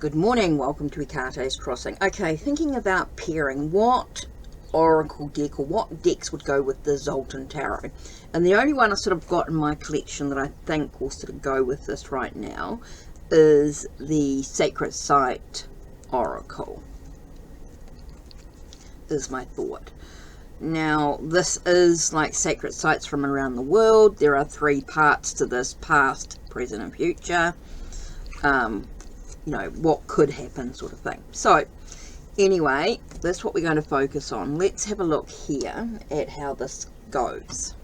Good morning, welcome to Ekate's Crossing. Okay, thinking about pairing, what oracle deck or what decks would go with the Xultun Tarot? And the only one I sort of got in my collection that I think will sort of go with this right now is the Sacred Site Oracle, is my thought. Now, this is like sacred sites from around the world. There are 3 parts to this: past, present and future. You know, what could happen sort of thing. So anyway, that's what we're going to focus on. Let's have a look here at how this goes.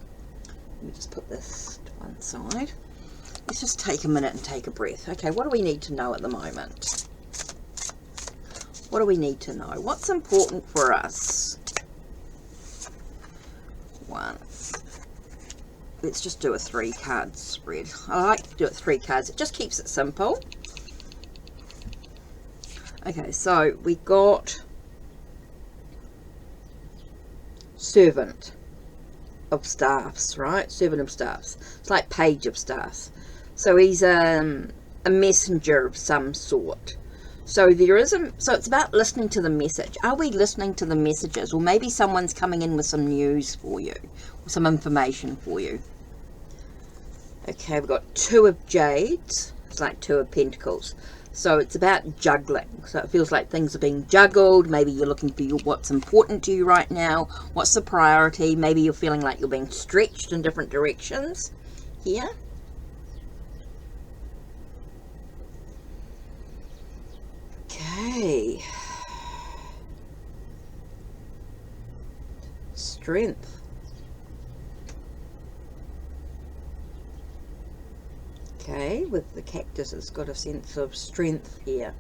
Let me just put this to one side. Let's just take a minute and take a breath. Okay, what do we need to know at the moment? What do we need to know? What's important for us? Let's just do a 3-card spread. I like to do it 3 cards. It just keeps it simple. Okay, so we got Servant of Staffs, right? Servant of Staffs. It's like Page of Staffs. So he's a messenger of some sort. So there is so it's about listening to the message. Are we listening to the messages? Or maybe someone's coming in with some news for you, or some information for you. Okay, we've got 2 of Jades. It's like 2 of Pentacles. So it's about juggling. So it feels like things are being juggled. Maybe you're looking for what's important to you right now. What's the priority? Maybe you're feeling like you're being stretched in different directions here. Okay. Strength. Okay, with the cactus, it's got a sense of strength here.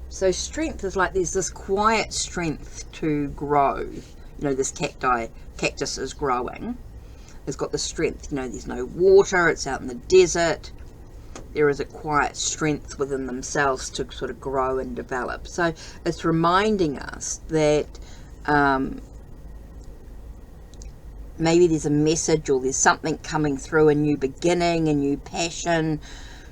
So strength is like there's this quiet strength to grow. You know, this cactus is growing. It's got the strength. You know, there's no water. It's out in the desert. There is a quiet strength within themselves to sort of grow and develop. So it's reminding us that maybe there's a message or there's something coming through, a new beginning, a new passion,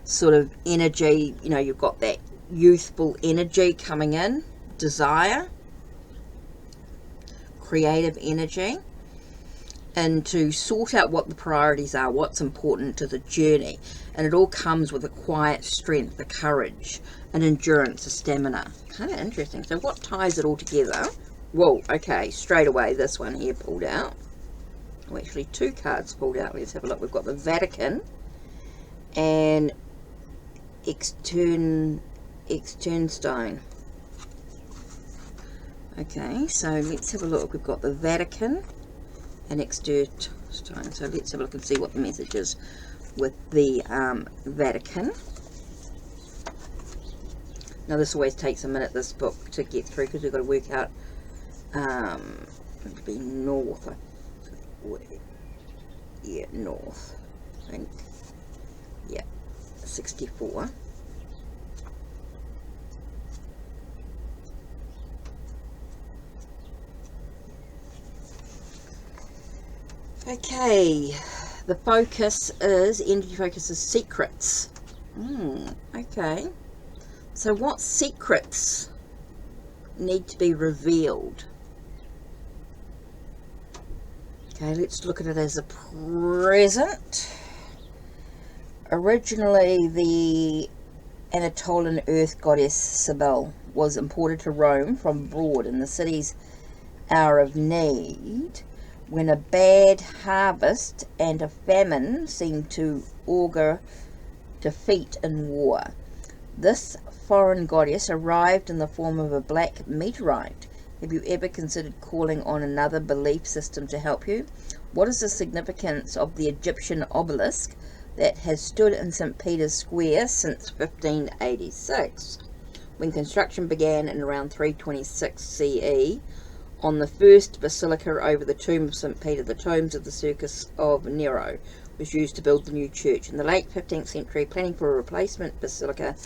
sort of energy. You know, you've got that youthful energy coming in, desire, creative energy, and to sort out what the priorities are, what's important to the journey. And it all comes with a quiet strength, a courage, an endurance, a stamina. Kind of interesting. So what ties it all together? Whoa, okay, straight away this one here pulled out. Well, actually 2 cards pulled out. Let's have a look. We've got the Vatican and Xultun Stone. Okay, so let's have a look. We've got the Vatican and Xultun Stone. So let's have a look and see what the message is with the Vatican. Now this always takes a minute, this book, to get through, because we've got to work out it'll be north. Yeah, north, I think. Yeah, 64. Okay, the focus is, energy focus is secrets. Okay, so what secrets need to be revealed? Okay, let's look at it as a present. Originally, the Anatolian earth goddess Sibyl was imported to Rome from abroad in the city's hour of need, when a bad harvest and a famine seemed to augur defeat in war. This foreign goddess arrived in the form of a black meteorite. Have you ever considered calling on another belief system to help you? What is the significance of the Egyptian obelisk that has stood in St. Peter's Square since 1586? When construction began in around 326 CE, on the first basilica over the tomb of St. Peter, the tombs of the Circus of Nero was used to build the new church. In the late 15th century, planning for a replacement basilica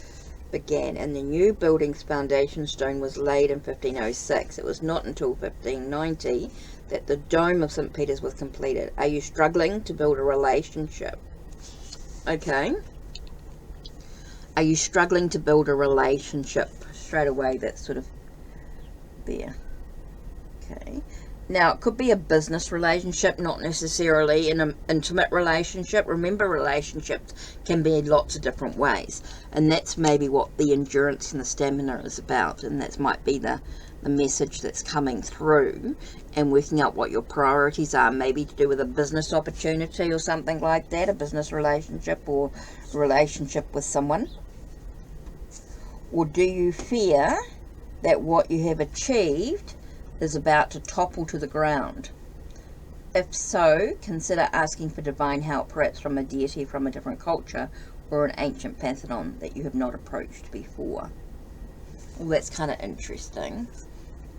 began, and the new building's foundation stone was laid in 1506. It was not until 1590 that the dome of St. Peter's was completed. Are you struggling to build a relationship? Okay. Are you struggling to build a relationship? Straight away, that's sort of there. Okay. Now, it could be a business relationship, not necessarily an intimate relationship. Remember, relationships can be in lots of different ways. And that's maybe what the endurance and the stamina is about. And that might be the message that's coming through, and working out what your priorities are, maybe to do with a business opportunity or something like that, a business relationship or a relationship with someone. Or do you fear that what you have achieved is about to topple to the ground? If so, consider asking for divine help, perhaps from a deity from a different culture or an ancient pantheon that you have not approached before. Well, that's kind of interesting.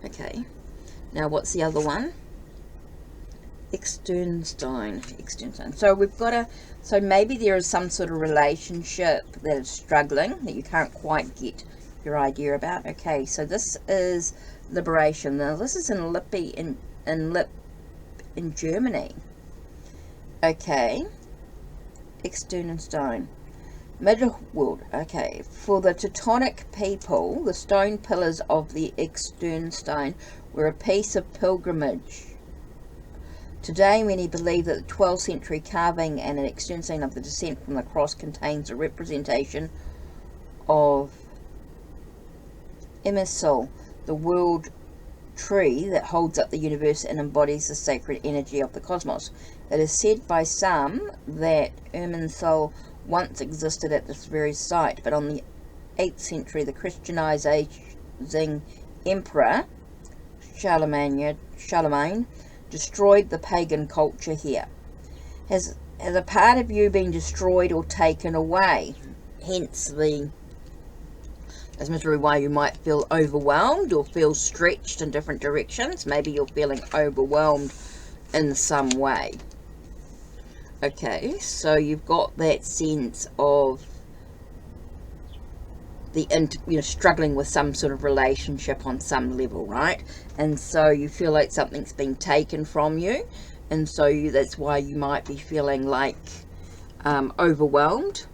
Okay, now what's the other one? Xultun Tarot. So we've got so maybe there is some sort of relationship that is struggling, that you can't quite get your idea about. Okay, so this is liberation. Now this is in Lippe in Germany. Okay, Xultun. Middle world. Okay, for the Teutonic people, the stone pillars of the Xultun were a piece of pilgrimage. Today, many believe that the 12th century carving and an Xultun of the descent from the cross contains a representation of Emersul, the world tree that holds up the universe and embodies the sacred energy of the cosmos. It is said by some that Emersul once existed at this very site, but on the 8th century, the Christianizing emperor Charlemagne destroyed the pagan culture here. Has a part of you been destroyed or taken away? Hence that's maybe why you might feel overwhelmed or feel stretched in different directions. Maybe you're feeling overwhelmed in some way. Okay, so you've got that sense of struggling with some sort of relationship on some level, right? And so you feel like something's been taken from you, and so that's why you might be feeling like overwhelmed,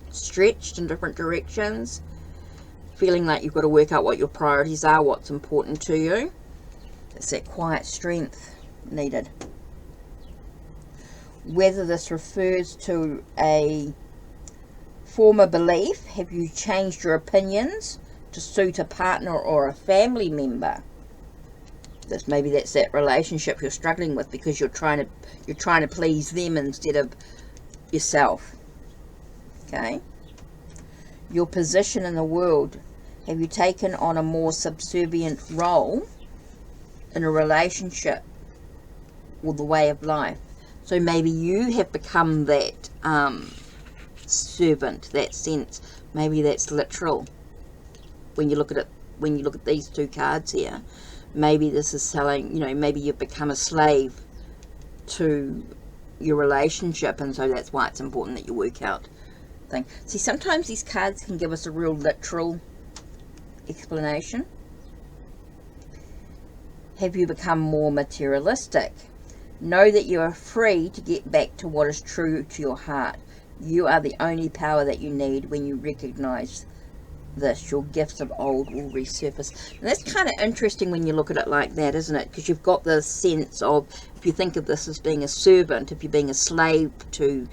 stretched in different directions, feeling like you've got to work out what your priorities are, what's important to you. It's that quiet strength needed. Whether this refers to a former belief, have you changed your opinions to suit a partner or a family member? Maybe that's that relationship you're struggling with because you're trying to please them instead of yourself. Okay. Your position in the world, have you taken on a more subservient role in a relationship or the way of life? So maybe you have become that servant, that sense. Maybe that's literal. When you look at these two cards here, maybe this is telling, maybe you've become a slave to your relationship, and so that's why it's important that you work out thing. See, sometimes these cards can give us a real literal explanation. Have you become more materialistic? Know that you are free to get back to what is true to your heart. You are the only power that you need. When you recognize this, your gifts of old will resurface. And that's kind of interesting when you look at it like that, isn't it? Because you've got this sense of, if you think of this as being a servant, if you're being a slave to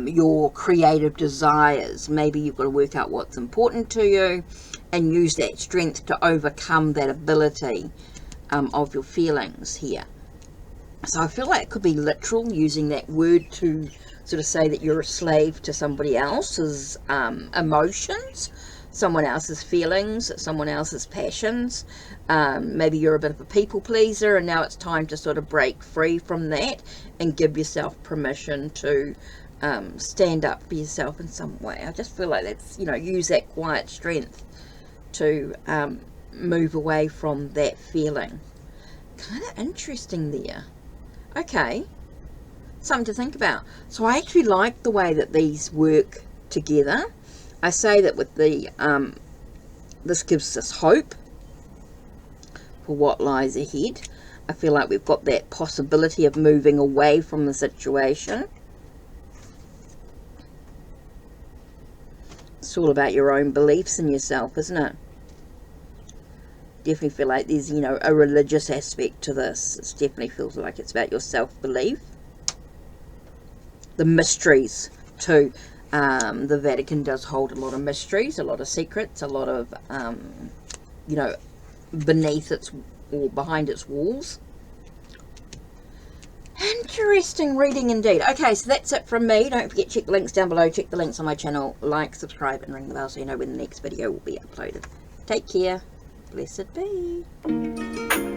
your creative desires, maybe you've got to work out what's important to you and use that strength to overcome that ability of your feelings here. So I feel like it could be literal, using that word to sort of say that you're a slave to somebody else's emotions, someone else's feelings, someone else's passions. Maybe you're a bit of a people pleaser, and now it's time to sort of break free from that and give yourself permission to stand up for yourself in some way. I just feel like that's, use that quiet strength to move away from that feeling. Kind of interesting there. Okay, something to think about. So I actually like the way that these work together. I say that with the this gives us hope for what lies ahead. I feel like we've got that possibility of moving away from the situation. It's all about your own beliefs in yourself, isn't it? Definitely feel like there's, you know, a religious aspect to this. It definitely feels like it's about your self-belief. The mysteries too. The Vatican does hold a lot of mysteries, a lot of secrets, a lot of, you know, beneath its or behind its walls. Interesting reading indeed. Okay, so that's it from me. Don't forget, check the links down below. Check the links on my channel. Like, subscribe, and ring the bell so you know when the next video will be uploaded. Take care. Blessed be.